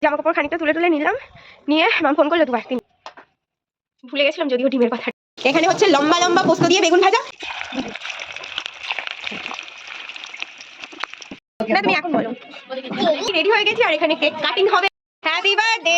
জামা কাপড় খানিকটা তুলে তুলে নিলাম, নিয়ে মাম ফোন করলো দুবার, ভুলে গেছিলাম যদিও ডিমের কথা। এখানে হচ্ছে লম্বা লম্বা পোস্ত দিয়ে বেগুন ভাজা। না তুমি এখন বলো। রেডি হয়ে গেছি আর এখানে কেক কাটিং হবে। Happy birthday.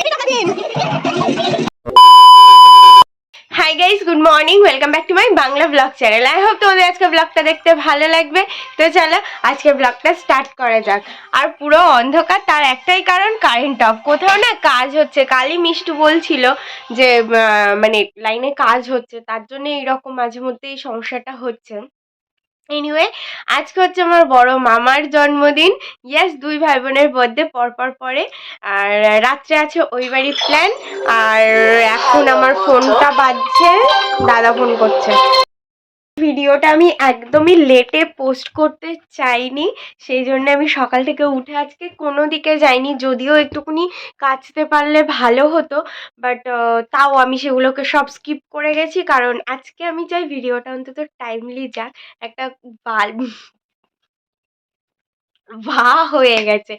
Hi guys, good morning, welcome back to my Bangla blog channel. I hope তোমাদের আজকে ব্লগটা দেখতে ভালো লাগবে। তো চলো আজকে ব্লগটা স্টার্ট করা যাক। আর পুরো অন্ধকার, তার একটাই কারণ কারেন্ট অফ। কোথাও না কাজ হচ্ছে, কালই মিষ্টু বলছিল যে মানে লাইনে কাজ হচ্ছে, তার জন্য এইরকম মাঝে মধ্যে এই সমস্যাটা হচ্ছে। এনিওয়ে, আজকে হচ্ছে আমার বড় মামার জন্মদিন। ইয়েস, দুই ভাই বোনের বার্থডে পরপর পরে। আর রাত্রে আছে ওই বাড়ির প্ল্যান। আর এখন আমার ফোনটা বাজছে, দাদা ফোন করছে। ভিডিওটা আমি একদমই লেটে পোস্ট করতে চাইনি, সেই জন্য আমি সকাল থেকে উঠে আজকে কোনো দিকে যাইনি। যদিও একটুকুনি কাচতে পারলে ভালো হতো, বাট তাও আমি সেগুলোকে সব স্কিপ করে গেছি, কারণ আজকে আমি চাই ভিডিওটা অন্তত টাইমলি যাক। একটা হয়ে গেছে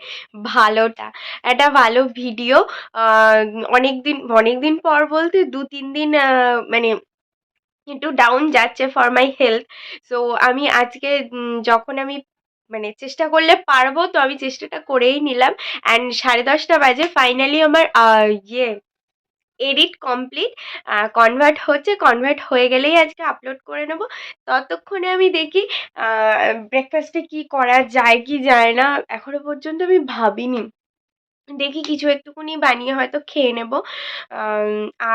ভালোটা, একটা ভালো ভিডিও। অনেকদিন অনেকদিন পর বলতে 2-3 দিন মানে একটু ডাউন যাচ্ছে ফর মাই হেলথ। সো আমি আজকে যখন আমি মানে চেষ্টা করলে পারবো, তো আমি চেষ্টাটা করেই নিলাম। অ্যান্ড 10:30 বাজে ফাইনালি আমার এডিট কমপ্লিট। কনভার্ট হচ্ছে, কনভার্ট হয়ে গেলেই আজকে আপলোড করে নেব। ততক্ষণে আমি দেখি ব্রেকফাস্টে কি করা যায় কি যায় না, এখনো পর্যন্ত আমি ভাবিনি। দেখি কিছু একটুকুনি বানিয়ে হয়তো খেয়ে নেব।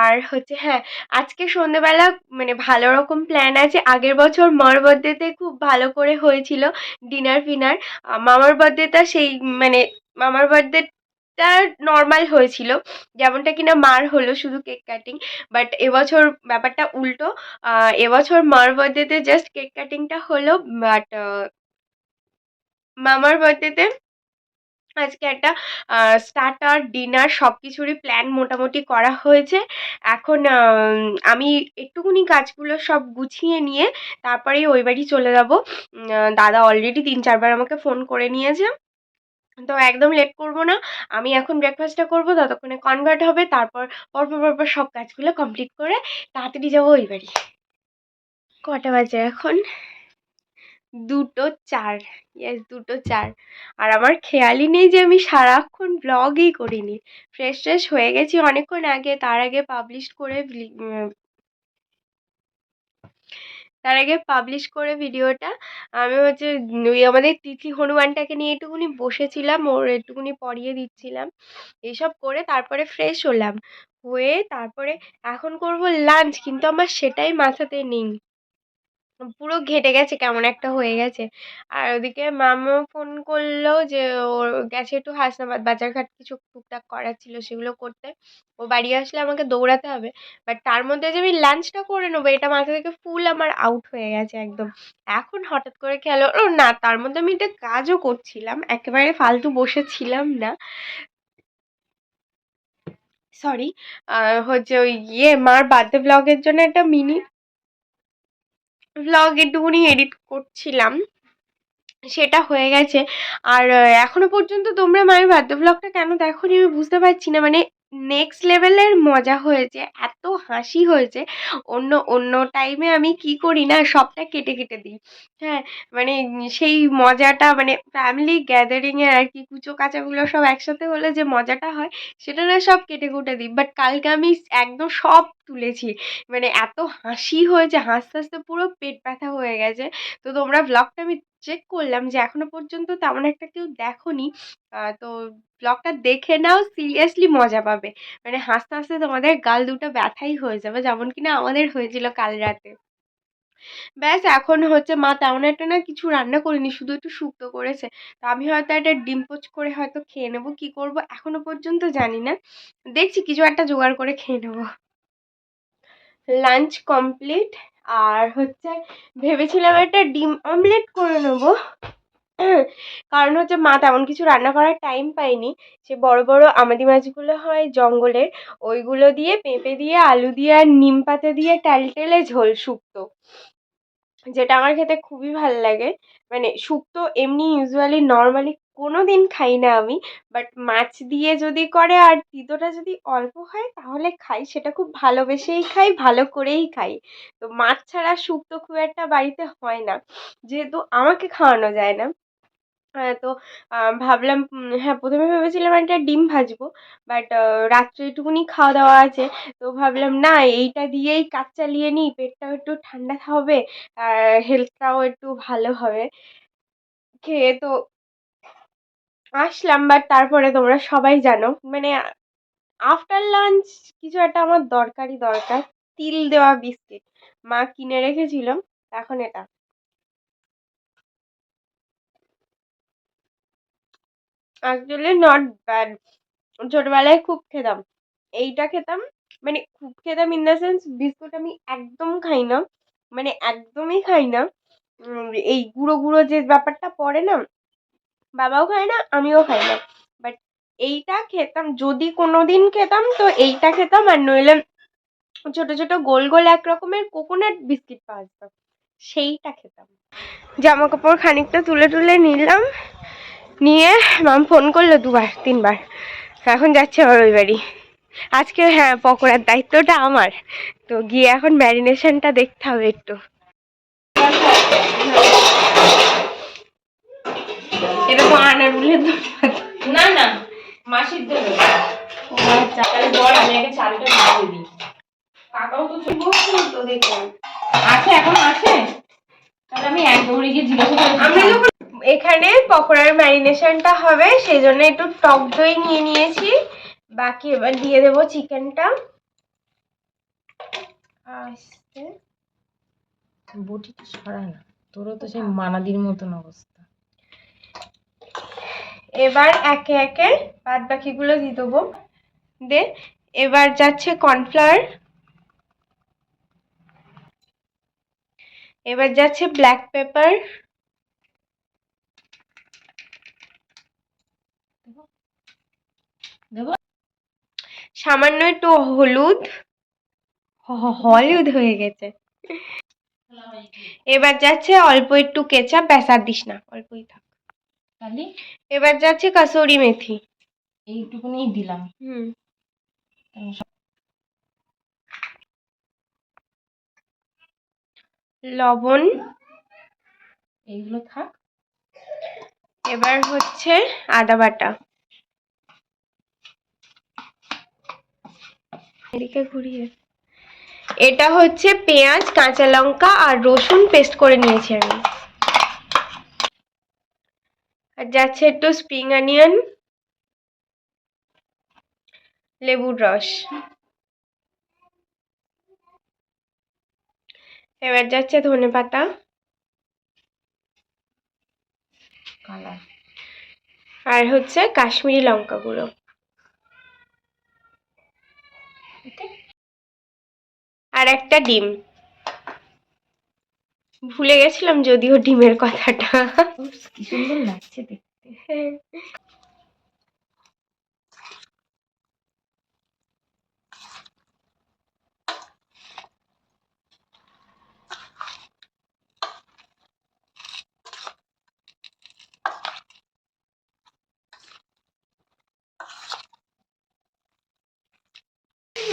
আর হচ্ছে হ্যাঁ, আজকে সন্ধেবেলা মানে ভালো রকম প্ল্যান আছে। আগের বছর মার বার্থডেতে খুব ভালো করে হয়েছিল ডিনার ফিনার। মামার বার্থডেটা সেই মানে মামার বার্থডেটা নর্মাল হয়েছিল, যেমনটা কিনা মার হলো, শুধু কেক কাটিং। বাট এবছর ব্যাপারটা উল্টো। এবছর মার বার্থডেতে জাস্ট কেক কাটিংটা হলো, বাট মামার বার্থডেতে আজকে একটা স্টার্টার ডিনার সব কিছুরই প্ল্যান মোটামুটি করা হয়েছে। এখন আমি একটুকুনি কাজগুলো সব গুছিয়ে নিয়ে তারপরেই ওই বাড়ি চলে যাব। দাদা অলরেডি 3-4 বার আমাকে ফোন করে নিয়েছে, তো একদম লেট করব না। আমি এখন ব্রেকফাস্টটা করব, ততক্ষণে কনভার্ট হবে, তারপর পরপর পরপর সব কাজগুলো কমপ্লিট করে তাড়াতাড়ি যাবো ওই বাড়ি। কটা বাজে এখন? 2:04। ইয়েস, 2:04। আর আমার খেয়ালই নেই যে আমি সারাক্ষণ ব্লগই করিনি। ফ্রেশ ট্রেশ হয়ে গেছি অনেকক্ষণ আগে, তার আগে পাবলিশ করে ভিডিওটা আমি হচ্ছে ওই আমাদের তিথি হনুমানটাকে নিয়ে একটুকুনি বসেছিলাম, ওর একটুকুনি পরিয়ে দিচ্ছিলাম। এইসব করে তারপরে ফ্রেশ হলাম, হয়ে তারপরে এখন করব লাঞ্চ, কিন্তু আমার সেটাই মাথাতে নেই। পুরো ঘেটে গেছে, কেমন একটা হয়ে গেছে। আর ওদিকে মামা ফোন করলো যে ওর গেছে একটু হাসনাবাদ, বাজারঘাট কিছু টুকটাক করার ছিল সেগুলো করতে। ও বাড়ি আসলে আমাকে দৌড়াতে হবে, বাট তার মধ্যে যে আমি লাঞ্চটা করে নেবো এটা মাথা থেকে ফুল আমার আউট হয়ে গেছে একদম। এখন হঠাৎ করে খেয়াল হলো না, তার মধ্যে আমি একটা কাজও করছিলাম, একেবারে ফালতু বসেছিলাম না। সরি। হচ্ছে ওই মার বার্থডে ব্লগের জন্য একটা মিনি ব্লগ একটুকুনি এডিট করছিলাম, সেটা হয়ে গেছে। আর এখনো পর্যন্ত তোমরা মায়ের বার্থডে ব্লগটা কেন দেখোনি আমি বুঝতে পারছি না। মানে নেক্সট লেভেলের মজা হয়েছে, এত হাসি হয়েছে। অন্য অন্য টাইমে আমি কি করি না, সবটা কেটে কেটে দিই। হ্যাঁ, মানে সেই মজাটা মানে ফ্যামিলি গ্যাদারিংয়ের আর কি, কুচো কাচাগুলো সব একসাথে হলে যে মজাটা হয় সেটা না সব কেটে কুটে দিই। বাট কালকে আমি একদম সব তুলেছি, মানে এত হাসি হয়েছে, হাসতে হাসতে পুরো পেট ব্যথা হয়ে গেছে। তো তোমরা ব্লগটা আমি চেক করলাম যে এখনো পর্যন্ত তেমন একটা কেউ দেখোনি। তো ব্লগটা দেখে নাও, সিরিয়াসলি মজা পাবে। মানে হাসতে হাসতে তোমাদের গাল দুটো ব্যথাই হয়ে যাবে, যেমন কিনা আমাদের হয়েছিল কাল রাতে। ব্যাস, এখন হচ্ছে মা তেমন একটা না কিছু রান্না করেনি, শুধু একটু শুক্তো করেছে। তো আমি হয়তো একটা ডিম পোচ করে হয়তো খেয়ে নেবো, কি করব এখনো পর্যন্ত জানি না। দেখছি কিছু একটা জোগাড় করে খেয়ে নেবো। Lunch complete. আর হচ্ছে ভেবেছিলাম একটা ডিম অমলেট করে নেবো, কারণ হচ্ছে মা তেমন কিছু রান্না করার টাইম পায়নি। সে বড় বড় আমাদি মাছগুলো হয় জঙ্গলের, ওইগুলো দিয়ে পেঁপে দিয়ে আলু দিয়ে আর নিম পাতা দিয়ে টেলটেলে ঝোল শুক্তো, যেটা আমার খেতে খুবই ভাল লাগে। মানে শুক্তো এমনি ইউজুয়ালি নর্মালি কোনোদিন খাই না আমি, বাট মাছ দিয়ে যদি করে আর তিতোটা যদি অল্প হয় তাহলে খাই, সেটা খুব ভালোবেসেই খাই, ভালো করেই খাই। তো মাছ ছাড়া শুক্তো খুব একটা বাড়িতে হয় না, যেহেতু আমাকে খাওয়ানো যায় না। তো ভাবলাম হ্যাঁ, প্রথমে ভেবেছিলাম একটা ডিম ভাজবো, বাট রাত্রে একটুকুনি খাওয়া দাওয়া আছে, তো ভাবলাম না এইটা দিয়েই কাজ চালিয়ে নিই, পেটটাও একটু ঠান্ডা হবে আর হেলথটাও একটু ভালো হবে। খেয়ে তো আসলাম, বাট তারপরে তোমরা সবাই জানো মানে আফটার লাঞ্চ কিছু একটা আমার দরকার। তিল দেওয়া বিস্কিট মা কিনে রেখেছিল, এখন এটা অ্যাকচুয়ালি নট ব্যাড। ছোটবেলায় খুব খেতাম, এইটা খেতাম, মানে খুব খেতাম ইন দ্য সেন্স বিস্কুট আমি একদম খাই না, মানে একদমই খাই না। এই গুঁড়ো গুঁড়ো যে ব্যাপারটা পড়ে না, বাবাও খায় না আমিও খাই না, বাট এইটা খেতাম, যদি কোনোদিন খেতাম তো এইটা খেতাম, আর নইলে ছোট ছোট গোল গোল এক রকমের কোকোনাট বিস্কিট পাওয়া যেত, সেইটা খেতাম। জামা কাপড় খানিকটা তুলে তুলে নিলাম, নিয়ে মাম ফোন করলো 2-3 বার, এখন যাচ্ছে আমার ওই বাড়ি। আজকে হ্যাঁ পকোড়ার দায়িত্বটা আমার, তো গিয়ে এখন ম্যারিনেশনটা দেখতে হবে একটু। এটা তো আনারুলের না না মাসির দেবে। তাহলে বল আমি আগে চালটা ভিজিয়ে দিই। কাকাও তো বসছিল তো দেখলাম আছে, এখন আছে, তাহলে আমি এক দৌড়ে গিয়ে জিজ্ঞাসা করে আমরা যখন এখানে পকোড়ার ম্যারিনেশনটা হবে সেই জন্য একটু টক দই নিয়ে নিয়েছি, বাকি এবার দিয়ে দেবো চিকেনটা। আস্তে বটিটা সরা না, তোরও তো সেই মানাদির মতন অবস্থা। এবার একে একে বাদ বাকিগুলো দিয়ে দেবো। দে এবার যাচ্ছে কর্নফ্লাওয়ার, এবার যাচ্ছে ব্ল্যাক পেপার, সামান্য একটু হলুদ, হলুদ হয়ে গেছে। এবার যাচ্ছে অল্প একটু কেচাপ, ব্যাস আর দিস না, অল্পই থাক। এবার যাচ্ছে কাসুরি মেথি, এইটুকুনি দিলাম। লবণ, এইগুলো থাক। এবার হচ্ছে আদা বাটা, এদিকে ঘুরিয়ে, এটা হচ্ছে পেঁয়াজ কাঁচা লঙ্কা আর রসুন পেস্ট করে নিয়েছি আমি। আর যাচ্ছে একটু স্প্রিং অনিয়ন, লেবুর রস, এবার যাচ্ছে ধনেপাতা, কালার, আর হচ্ছে কাশ্মীরি লঙ্কা গুঁড়ো, আর একটা ডিম। ভুলে গেছিলাম যদিও ডিমের কথাটা। কি সুন্দর লাগছে দেখতে।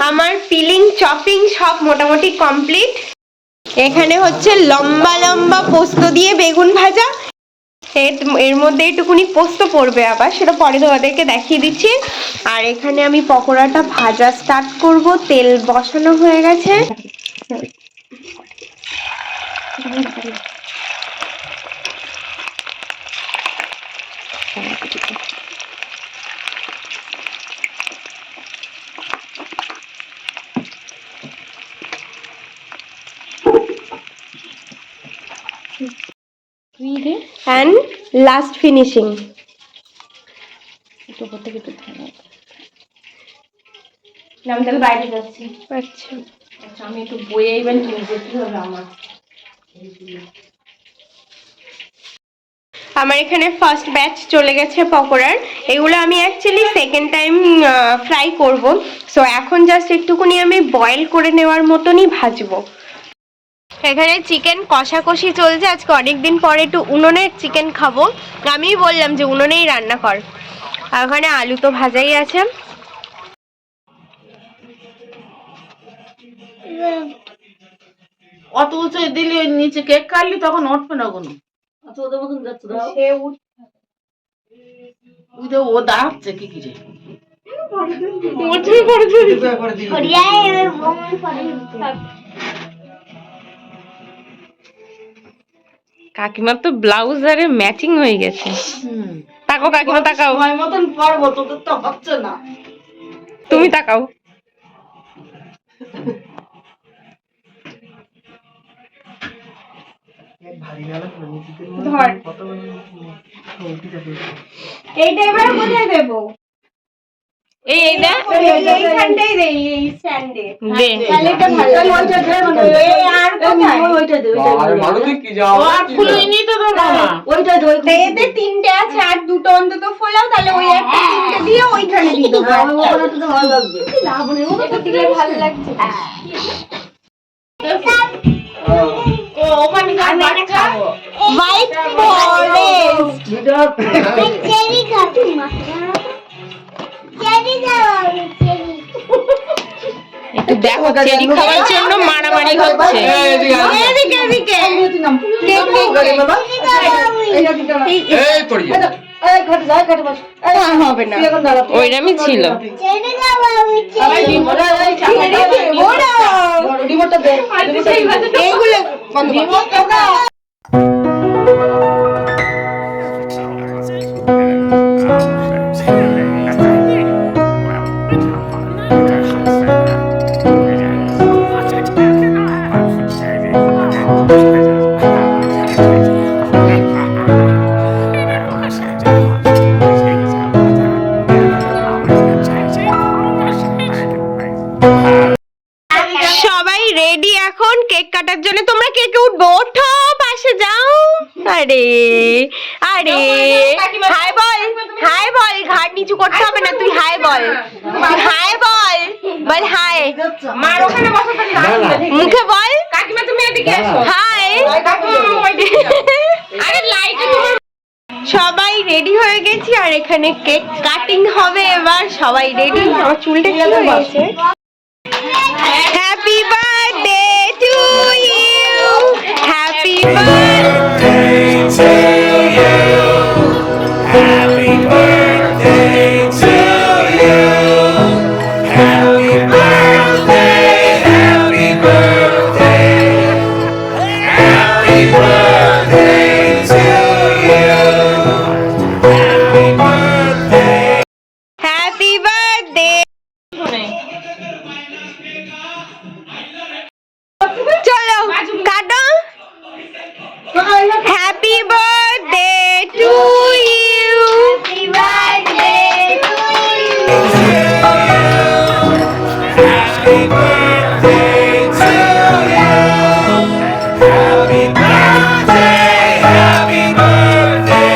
আমার পিলিং চপিং সব মোটামুটি কমপ্লিট। এখানে হচ্ছে লম্বা লম্বা পোস্ত দিয়ে বেগুন ভাজা, এর মধ্যে একটুকুনি পোস্ত পড়বে, আবার সেটা পরে তোমাদেরকে দেখিয়ে দিচ্ছি। আর এখানে আমি পকোড়াটা ভাজা স্টার্ট করব, তেল বসানো হয়ে গেছে। and last finishing. একটু উপর থেকে একটু থামো। আমি তাহলে বাইরে যাচ্ছি। আচ্ছা আচ্ছা, আমি একটু বইয়ে ইভেন নিয়ে যেতে হবে আমার। আমার এখানে ফার্স্ট ব্যাচ চলে গেছে পকোড়ার, এগুলো আমি অ্যাকচুয়ালি সেকেন্ড টাইম ফ্রাই করব, সো এখন জাস্ট একটুকুনি আমি বয়েল করে নেওয়ার মতনই ভাজবো। এখানে চিকেন কষাকষি চলছে। আজকে অনেকদিন পরে একটু উনুনের চিকেন খাবো। আমিই বললাম যে উনুনেই রান্না কর। আর ওখানে আলু তো ভাজাই আছে। অত উঁচু দিলি ওই নিচে কেক কাটলি তখন উঠবে না কোনো। অত ওদের মতন যাচ্ছে দাও। ও দাঁড়াচ্ছে কি কি রে কাকিমার তো ব্লাউজ আরে ম্যাচিং হয়ে গেছে। তাকাও কাকিমা তাকাও, সময় মতন পারবো, তোদের তো হচ্ছে না। তুমি তাকাও। ধর এইটা এবারে কোথায় দেবো? এই এই দে, এইখানটাই দে, এই স্ট্যান্ডে। দে। তাহলে এটা ভালো লাগবে। এই আর কোথায়? খুলিনি তো তোর মামা। তা এতে তিনটে আছে, আর দুটো অন্তত ফোলাও, তাহলে ওই একটা তিনটে দিয়ে ওইখানে দিয়ে দেবো। এটা দিলে ভালো লাগছে। ও ওখানে বাচ্চা হোয়াইট ফরেস্ট। একটু দেখো, চেরি খাওয়ার জন্য মারামারি হচ্ছে। এদিকে এদিকে হবে না, ওইরকমই ছিল। এইগুলো বন্ধ কর। সবাই রেডি এখন কেক কাটার জন্য। তোমরা কেকে উঠবো, ওঠো পাশে যাও। আরে আরে হাই বল, হাই বল। ঘাট নিচু করতে হবে না, তুই হাই বল, হাই বল, বল হাই। মার ওখানে বসো তাহলে। মুখে বল কাকিমা তুমি এদিকে এসো। হাই। আরে লাইটে তোমার সবাই রেডি হয়ে গেছি, আর এখানে কেক কাটিং হবে। এবার সবাই রেডি। আমার চুলটা কি হয়েছে? Happy birthday to you, happy birthday to you. Happy birthday to you. Happy birthday, happy birthday. Happy birthday to you. Happy birthday. Happy birthday. চলো কাটো। Happy birthday to you, happy birthday to you. Happy birthday to you. Happy birthday, happy birthday.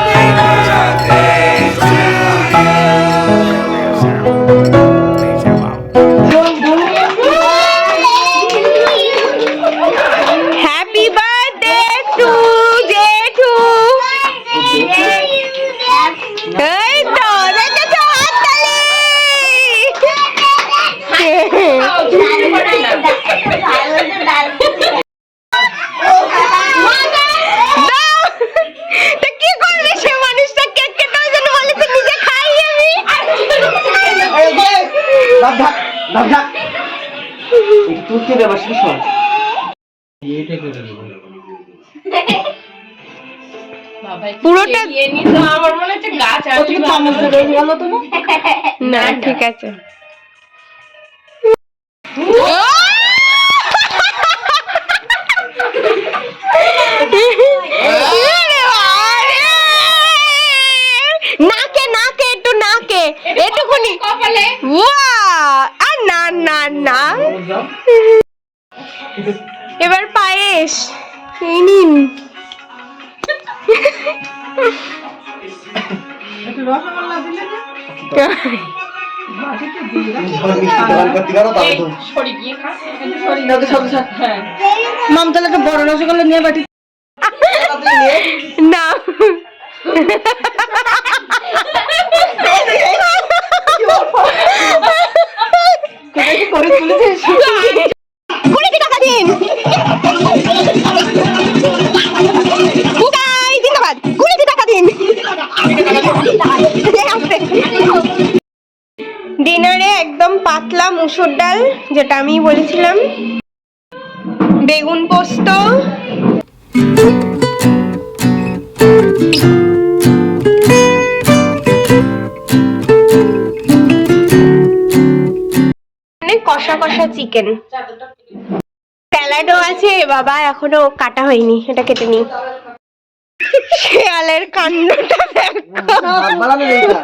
Happy birthday to happy birthday two জেঠু। এই তো দেখেছো, হাততালি। দাও। তা কি করবে সে মানুষটা? কেক কেটে ওই জন্য বলেছে নিজে খাই আমি। তুলতে দেবা শেষ হয়। পুরোটা আমার মনে হচ্ছে গাছ আর না, ঠিক আছে। নাকে নাকে একটু নাকে এটুকুনি কপালে। আর না না না। এবার পায়েস এই নিন। রসগোল্লা দিলে বাটিতে দিয়ে দাও। দোকান করতে পারো তবে তো সরি গিয়ে খা কিন্তু সরি না তো সব হ্যাঁ মাম তাহলে একটা বড় রসগোল্লা নিয়ে বাটি না করে তুলেছিস 20 টাকা দিন বুকাই জিন্দাবাদ 20 টাকা দিন ডিনারে একদম পাতলা মুসুর ডাল, যেটা আমি বলেছিলাম, বেগুন পোস্ত, কষা কষা চিকেন, স্যালাডও আছে বাবা, এখনো কাটা হয়নি, এটা কেটে নি। শেয়ালের কাণ্ডটা বানানো নেই না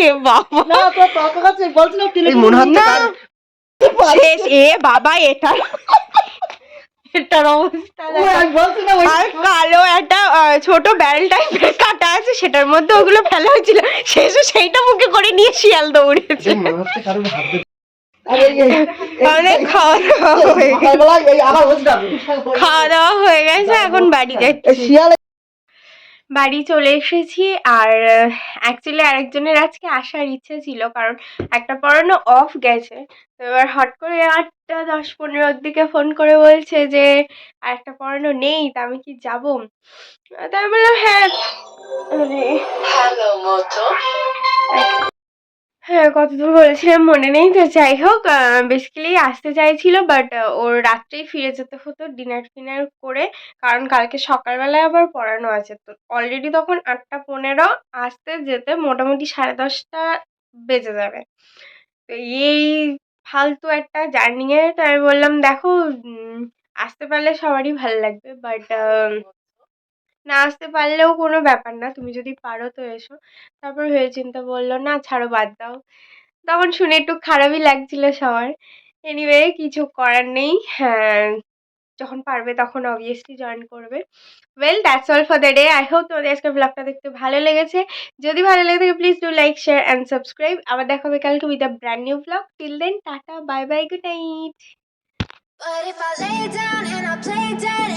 এ বাবা না তো তোর কাছে বলছিলাম এই মনে হচ্ছে না। তার শেষ। এ বাবা এটার অবস্থা দেখো। আমি বলছিলাম ওই আর কালো একটা ছোট ব্যারেল টাইপের কাটা আছে, সেটার মধ্যে ওগুলো ফেলা হয়েছিল, শেষে সেইটা মুখে করে নিয়ে শিয়াল দৌড়েছে। এই মনে হচ্ছে কারোর হাত দিয়ে আরে অনেক খাওয়া দাওয়া হয়ে গেছে, সকালবেলা এই আবার হচ্ছে খাওয়া দাওয়া হয়ে গেছে, এখন বাড়ি যাচ্ছি। শিয়াল বাড়ি চলে এসেছি। আর অ্যাকচুয়ালি আরেকজনের আজকে আসার ইচ্ছে ছিল, কারণ একটা পড়ানো অফ গেছে। তো এবার হট করে 8টা 10-15 দিকে ফোন করে বলছে যে আর একটা পড়ানো নেই, তা আমি কি যাবো? তাই আমি বললাম হ্যাঁ। হ্যাঁ, কতদূর বলেছিলাম মনে নেই। তো যাই হোক, বেসিক্যালি আসতে চাইছিল, বাট ওর রাত্রেই ফিরে যেতে হতো ডিনার ফিনার করে, কারণ কালকে সকালবেলায় আবার পড়ানো আছে। তো অলরেডি তখন 8টা 15, আসতে যেতে মোটামুটি 10:30টা বেজে যাবে। তো এই ফালতু একটা জার্নিংয়ে তো আমি বললাম দেখো, আসতে পারলে সবারই ভালো লাগবে, বাট না আসতে পারলেও কোনো ব্যাপার না, তুমি যদি পারো তো এসো। তারপর ভেবেচিন্তে বললো না ছাড়ো, বাদ দাও। তখন শুনে একটু খারাপই লাগছিল সবার। এনিওয়ে কিছু করার নেই, হ্যাঁ, যখন পারবে তখন অবভিয়াসলি জয়েন করবে। Well that's all for the day. I hope তোমাদের আজকে ব্লগটা দেখতে ভালো লেগেছে। যদি ভালো লেগে থাকে please do like, share and subscribe. আবার দেখা হবে কালকে with a brand new blog. Till then tata, bye bye, good night. But if I lay down and I play dead